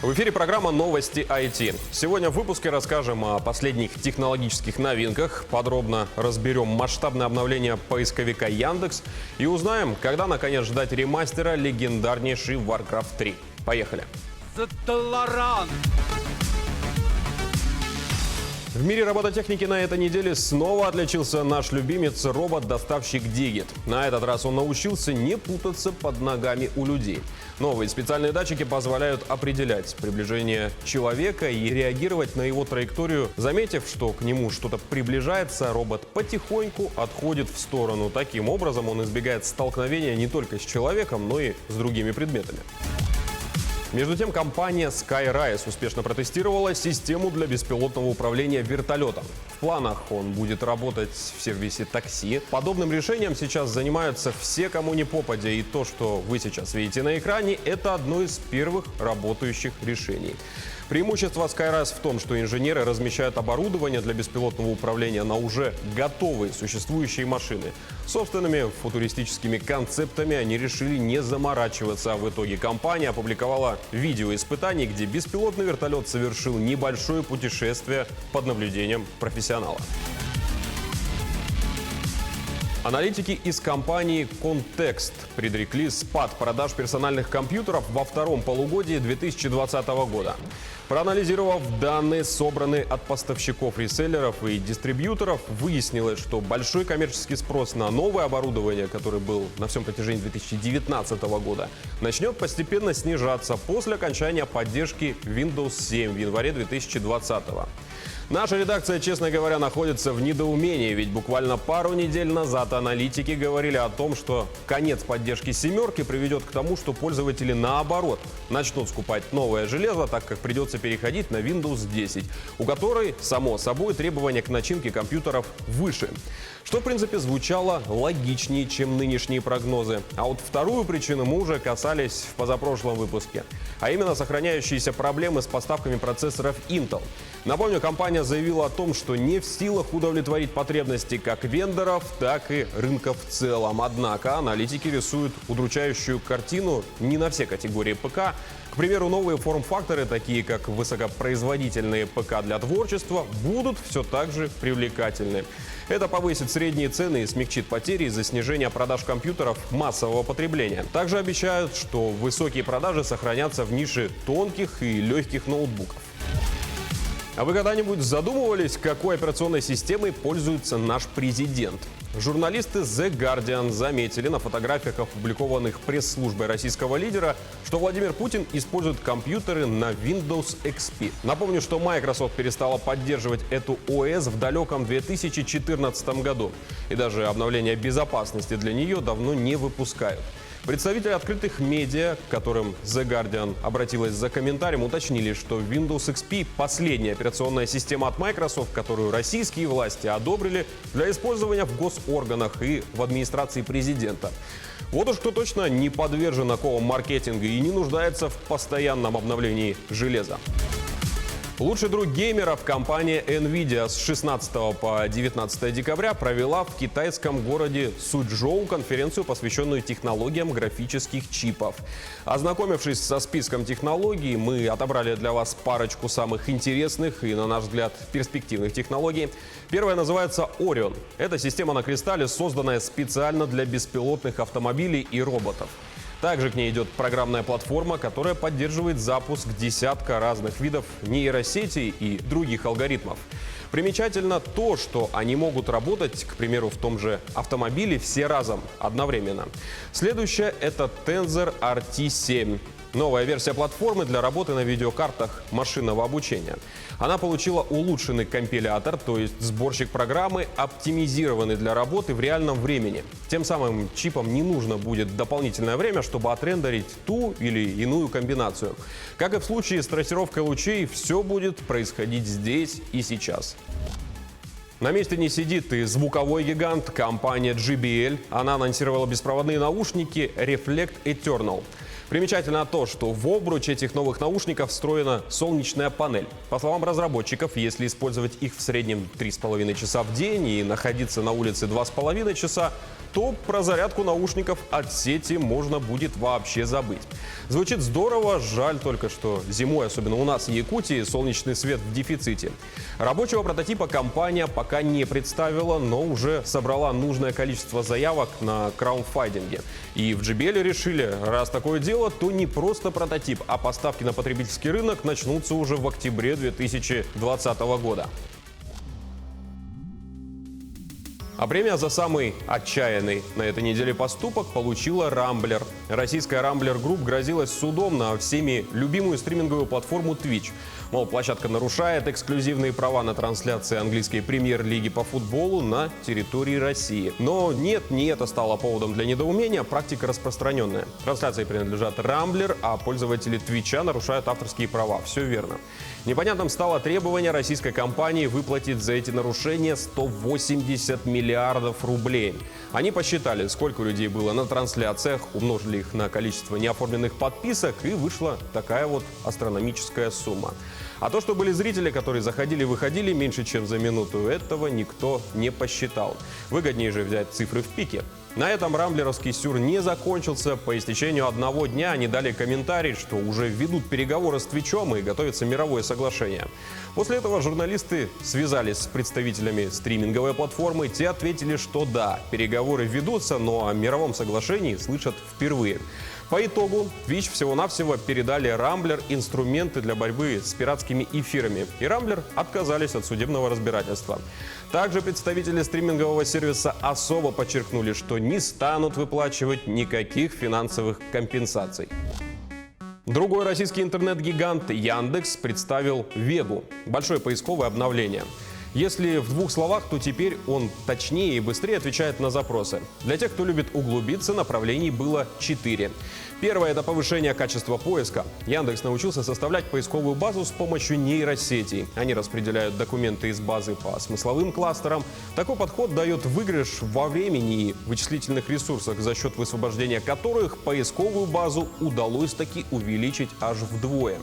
В эфире программа «Новости IT». Сегодня в выпуске расскажем о последних технологических новинках, подробно разберем масштабное обновление поисковика Яндекс и узнаем, когда наконец ждать ремастера легендарнейший Warcraft 3. Поехали! В мире робототехники на этой неделе снова отличился наш любимец робот-доставщик Digit. На этот раз он научился не путаться под ногами у людей. Новые специальные датчики позволяют определять приближение человека и реагировать на его траекторию. Заметив, что к нему что-то приближается, робот потихоньку отходит в сторону. Таким образом он избегает столкновения не только с человеком, но и с другими предметами. Между тем, компания Skyrise успешно протестировала систему для беспилотного управления вертолетом. В планах он будет работать в сервисе такси. Подобным решением сейчас занимаются все, кому не попадя. И то, что вы сейчас видите на экране, это одно из первых работающих решений. Преимущество Skyrise в том, что инженеры размещают оборудование для беспилотного управления на уже готовые существующие машины. Собственными футуристическими концептами они решили не заморачиваться, а в итоге компания опубликовала видео испытаний, где беспилотный вертолет совершил небольшое путешествие под наблюдением профессионала. Аналитики из компании Context предрекли спад продаж персональных компьютеров во втором полугодии 2020 года. Проанализировав данные, собранные от поставщиков реселлеров и дистрибьюторов, выяснилось, что большой коммерческий спрос на новое оборудование, который был на всем протяжении 2019 года, начнет постепенно снижаться после окончания поддержки Windows 7 в январе 2020 года. Наша редакция, честно говоря, находится в недоумении, ведь буквально пару недель назад аналитики говорили о том, что конец поддержки семерки приведет к тому, что пользователи наоборот начнут скупать новое железо, так как придется переходить на Windows 10, у которой, само собой, требования к начинке компьютеров выше. Что, в принципе, звучало логичнее, чем нынешние прогнозы. А вот вторую причину мы уже касались в позапрошлом выпуске, а именно сохраняющиеся проблемы с поставками процессоров Intel. Напомню, компания заявила о том, что не в силах удовлетворить потребности как вендоров, так и рынка в целом. Однако аналитики рисуют удручающую картину не на все категории ПК. К примеру, новые форм-факторы, такие как высокопроизводительные ПК для творчества, будут все так же привлекательны. Это повысит средние цены и смягчит потери из-за снижения продаж компьютеров массового потребления. Также обещают, что высокие продажи сохранятся в нише тонких и легких ноутбуков. А вы когда-нибудь задумывались, какой операционной системой пользуется наш президент? Журналисты The Guardian заметили на фотографиях, опубликованных пресс-службой российского лидера, что Владимир Путин использует компьютеры на Windows XP. Напомню, что Microsoft перестала поддерживать эту ОС в далеком 2014 году. И даже обновления безопасности для нее давно не выпускают. Представители открытых медиа, к которым The Guardian обратилась за комментарием, уточнили, что Windows XP – последняя операционная система от Microsoft, которую российские власти одобрили для использования в госорганах и в администрации президента. Вот уж кто точно не подвержен оковам маркетинга и не нуждается в постоянном обновлении железа. Лучший друг геймеров, компания NVIDIA с 16 по 19 декабря провела в китайском городе Суйчжоу конференцию, посвященную технологиям графических чипов. Ознакомившись со списком технологий, мы отобрали для вас парочку самых интересных и, на наш взгляд, перспективных технологий. Первая называется Orion. Это система на кристалле, созданная специально для беспилотных автомобилей и роботов. Также к ней идет программная платформа, которая поддерживает запуск десятка разных видов нейросетей и других алгоритмов. Примечательно то, что они могут работать, к примеру, в том же автомобиле все разом, одновременно. Следующая – это Tensor RT7. Новая версия платформы для работы на видеокартах машинного обучения. Она получила улучшенный компилятор, то есть сборщик программы, оптимизированный для работы в реальном времени. Тем самым чипам не нужно будет дополнительное время, чтобы отрендерить ту или иную комбинацию. Как и в случае с трассировкой лучей, все будет происходить здесь и сейчас. На месте не сидит и звуковой гигант, компания JBL. Она анонсировала беспроводные наушники Reflect Eternal. Примечательно то, что в обруч этих новых наушников встроена солнечная панель. По словам разработчиков, если использовать их в среднем 3,5 часа в день и находиться на улице 2,5 часа, то про зарядку наушников от сети можно будет вообще забыть. Звучит здорово, жаль только, что зимой, особенно у нас в Якутии, солнечный свет в дефиците. Рабочего прототипа компания пока не представила, но уже собрала нужное количество заявок на краудфандинге. И в JBL решили, раз такое дело, то не просто прототип, а поставки на потребительский рынок начнутся уже в октябре 2020 года. А премия за самый отчаянный на этой неделе поступок получила Рамблер. Российская Рамблер Групп грозилась судом на всеми любимую стриминговую платформу Twitch. Мол, площадка нарушает эксклюзивные права на трансляции английской премьер-лиги по футболу на территории России. Но нет, не это стало поводом для недоумения, практика распространенная. Трансляции принадлежат Рамблер, а пользователи Твича нарушают авторские права. Все верно. Непонятным стало требование российской компании выплатить за эти нарушения 180 миллиардов рублей. Они посчитали, сколько людей было на трансляциях, умножили их на количество неоформленных подписок, и вышла такая вот астрономическая сумма. А то, что были зрители, которые заходили и выходили меньше, чем за минуту, этого никто не посчитал. Выгоднее же взять цифры в пике. На этом рамблеровский сюр не закончился. По истечению одного дня они дали комментарий, что уже ведут переговоры с Твичом и готовится мировое соглашение. После этого журналисты связались с представителями стриминговой платформы. Те ответили, что да, переговоры ведутся, но о мировом соглашении слышат впервые. По итогу Twitch всего-навсего передали Рамблер инструменты для борьбы с пиратскими эфирами, и Рамблер отказались от судебного разбирательства. Также представители стримингового сервиса особо подчеркнули, что не станут выплачивать никаких финансовых компенсаций. Другой российский интернет-гигант Яндекс представил Вегу – большое поисковое обновление. Если в двух словах, то теперь он точнее и быстрее отвечает на запросы. Для тех, кто любит углубиться, направлений было 4. Первое – это повышение качества поиска. Яндекс научился составлять поисковую базу с помощью нейросетей. Они распределяют документы из базы по смысловым кластерам. Такой подход дает выигрыш во времени и вычислительных ресурсах, за счет высвобождения которых поисковую базу удалось таки увеличить аж вдвое.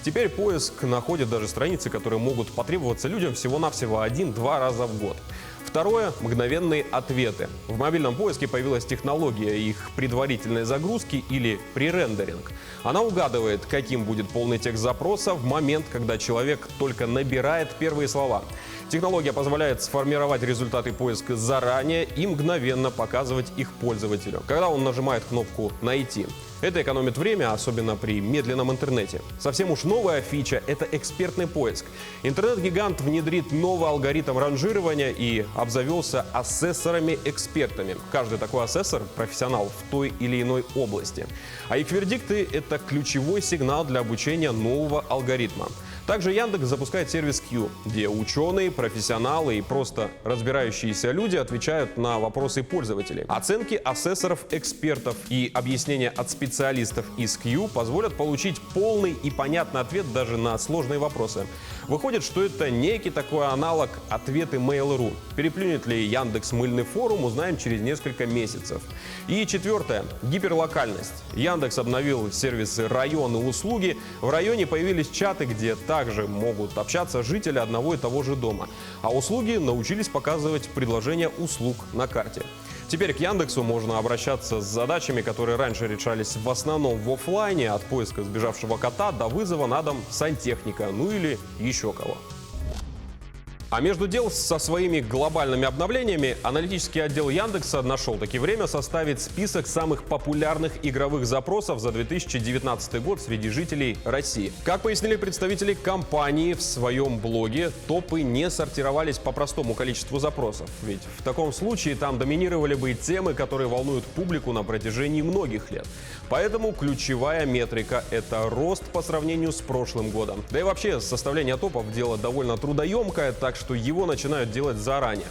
Теперь поиск находит даже страницы, которые могут потребоваться людям всего-навсего 1-2 раза в год. Второе – мгновенные ответы. В мобильном поиске появилась технология их предварительной загрузки или пререндеринг. Она угадывает, каким будет полный текст запроса в момент, когда человек только набирает первые слова. Технология позволяет сформировать результаты поиска заранее и мгновенно показывать их пользователю, когда он нажимает кнопку «Найти». Это экономит время, особенно при медленном интернете. Совсем уж новая фича – это экспертный поиск. Интернет-гигант внедрит новый алгоритм ранжирования и обзавелся ассессорами-экспертами. Каждый такой ассессор – профессионал в той или иной области. А их вердикты – это ключевой сигнал для обучения нового алгоритма. Также Яндекс запускает сервис Q, где ученые, профессионалы и просто разбирающиеся люди отвечают на вопросы пользователей. Оценки ассессоров-экспертов и объяснения от специалистов из Q позволят получить полный и понятный ответ даже на сложные вопросы. Выходит, что это некий такой аналог ответы Mail.ru. Переплюнет ли Яндекс мыльный форум, узнаем через несколько месяцев. И четвертое – гиперлокальность. Яндекс обновил сервисы «Районы услуги». В районе появились чаты, где также могут общаться жители одного и того же дома. А услуги научились показывать предложения услуг на карте. Теперь к Яндексу можно обращаться с задачами, которые раньше решались в основном в офлайне, от поиска сбежавшего кота до вызова на дом сантехника, ну или еще кого. А между дел со своими глобальными обновлениями аналитический отдел Яндекса нашел таки время составить список самых популярных игровых запросов за 2019 год среди жителей России. Как пояснили представители компании в своем блоге, топы не сортировались по простому количеству запросов. Ведь в таком случае там доминировали бы темы, которые волнуют публику на протяжении многих лет. Поэтому ключевая метрика – это рост по сравнению с прошлым годом. Да и вообще составление топов – дело довольно трудоемкое, так что его начинают делать заранее.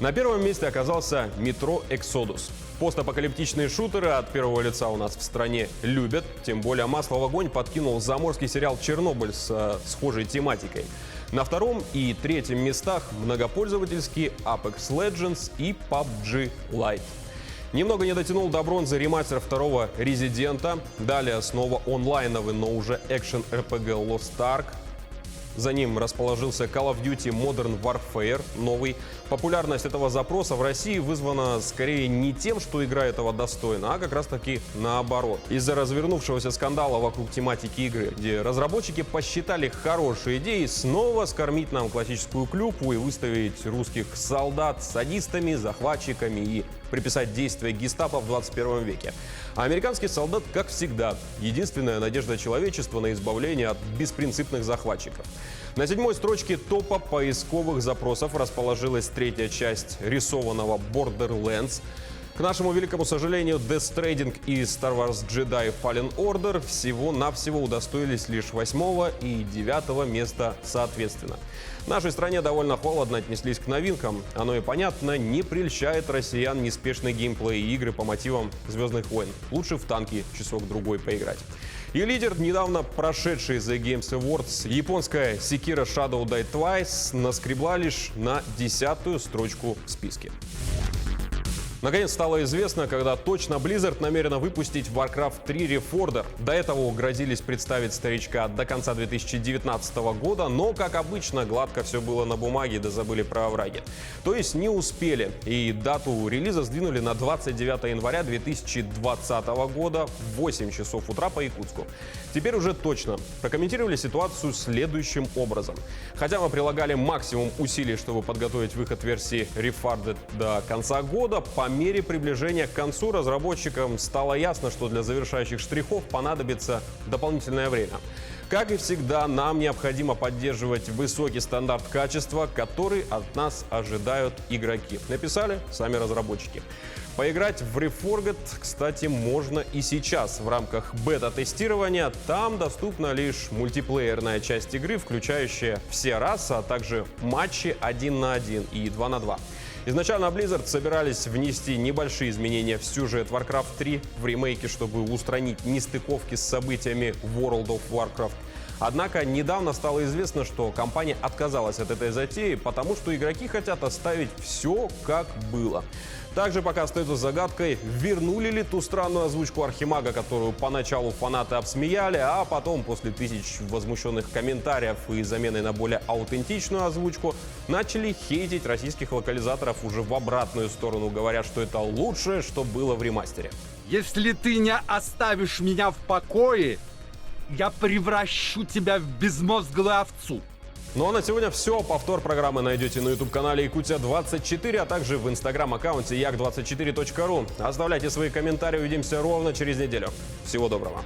На первом месте оказался Metro Exodus. Постапокалиптичные шутеры от первого лица у нас в стране любят. Тем более масло в огонь подкинул заморский сериал «Чернобыль» с схожей тематикой. На втором и третьем местах многопользовательские Apex Legends и PUBG Lite. Немного не дотянул до бронзы ремастер второго «Резидента». Далее снова онлайновый, но уже экшен-РПГ Lost Ark. За ним расположился Call of Duty Modern Warfare, новый. Популярность этого запроса в России вызвана скорее не тем, что игра этого достойна, а как раз таки наоборот. Из-за развернувшегося скандала вокруг тематики игры, где разработчики посчитали хорошей идеей снова скормить нам классическую клюкву и выставить русских солдат садистами, захватчиками и приписать действия гестапо в 21 веке. А американский солдат, как всегда, единственная надежда человечества на избавление от беспринципных захватчиков. На 7-й строчке топа поисковых запросов расположилась третья часть рисованного Borderlands. К нашему великому сожалению, Death Stranding и Star Wars Jedi Fallen Order всего-навсего удостоились лишь 8 и 9 места соответственно. В нашей стране довольно холодно отнеслись к новинкам. Оно и понятно, не прельщает россиян неспешный геймплей и игры по мотивам «Звездных войн». Лучше в танки часок-другой поиграть. И лидер, недавно прошедший The Games Awards, японская Sekiro Shadow Die Twice, наскребла лишь на 10-ю строчку в списке. Наконец стало известно, когда точно Blizzard намерена выпустить Warcraft 3 Reforged. До этого грозились представить старичка до конца 2019 года, но, как обычно, гладко все было на бумаге, да забыли про овраги. То есть не успели, и дату релиза сдвинули на 29 января 2020 года в 8 часов утра по Якутску. Теперь уже точно. Прокомментировали ситуацию следующим образом. Хотя мы прилагали максимум усилий, чтобы подготовить выход версии Reforged до конца года, по мере приближения к концу разработчикам стало ясно, что для завершающих штрихов понадобится дополнительное время. Как и всегда, нам необходимо поддерживать высокий стандарт качества, который от нас ожидают игроки. Написали сами разработчики. Поиграть в Reforged, кстати, можно и сейчас в рамках бета-тестирования. Там доступна лишь мультиплеерная часть игры, включающая все расы, а также матчи 1 на 1 и 2 на 2. Изначально Blizzard собирались внести небольшие изменения в сюжет Warcraft 3 в ремейке, чтобы устранить нестыковки с событиями World of Warcraft. Однако недавно стало известно, что компания отказалась от этой затеи, потому что игроки хотят оставить все как было. Также пока остается загадкой, вернули ли ту странную озвучку Архимага, которую поначалу фанаты обсмеяли, а потом после тысяч возмущенных комментариев и замены на более аутентичную озвучку начали хейтить российских локализаторов уже в обратную сторону, говоря, что это лучшее, что было в ремастере. Если ты не оставишь меня в покое, я превращу тебя в безмозглую овцу. Ну а на сегодня все. Повтор программы найдете на YouTube-канале Якутия24, а также в Instagram-аккаунте як24.ru. Оставляйте свои комментарии, увидимся ровно через неделю. Всего доброго.